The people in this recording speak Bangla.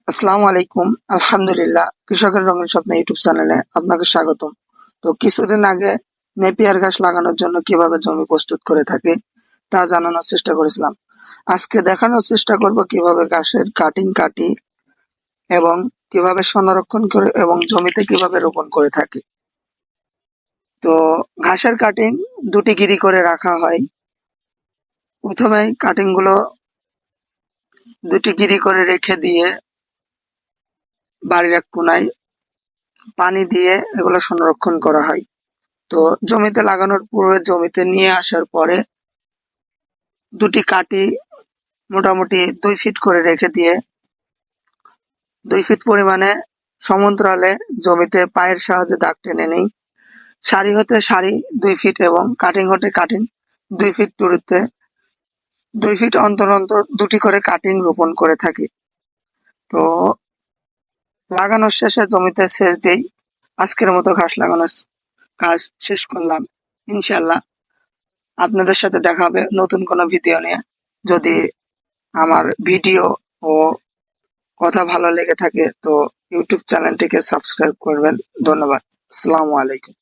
আসসালামু আলাইকুম। আলহামদুলিল্লাহ, কৃষকের রঙিন স্বপ্ন ইউটিউব চ্যানেলে আপনাকে স্বাগতম। তো কিছুদিন আগে নেপিয়ার ঘাস লাগানোর জন্য কিভাবে জমি প্রস্তুত করে থাকি তা জানানোর চেষ্টা করেছিলাম। আজকে দেখানোর চেষ্টা করব কিভাবে ঘাসের কাটিং কাটি এবং কিভাবে সংরক্ষণ করে এবং জমিতে কিভাবে রোপণ করে থাকি। তো ঘাসের কাটিং দুটি গিরি করে রাখা হয়। প্রথমেই কাটিং গুলো দুটি গিরি করে রেখে দিয়ে বাড়ির এক কোনায় পানি দিয়ে এগুলো সংরক্ষণ করা হয়। তো জমিতে লাগানোর পূর্বে জমিতে নিয়ে আসার পরে দুটি কাটি মোটামুটি 2 ফিট করে রেখে দিয়ে 2 ফিট পরিমাণে সমান্তরালে জমিতে পায়ের সাহায্যে দাগ টেনে নেই। সারি হতে সারি 2 ফিট এবং কাটিং হতে কাটিং 2 ফিট দূরত্বে 2 ফিট অন্তর অন্তর দুটি করে কাটিং রোপণ করে থাকি। তো লাগানোর শেষে জমিতে সেচ দিই। আজকের মতো ঘাস লাগানোর কাজ শেষ করলাম। ইনশাল্লাহ আপনাদের সাথে দেখা হবে নতুন কোনো ভিডিও নিয়ে। যদি আমার ভিডিও ও কথা ভালো লেগে থাকে তো ইউটিউব চ্যানেলটিকে সাবস্ক্রাইব করবেন। ধন্যবাদ। আসসালামু আলাইকুম।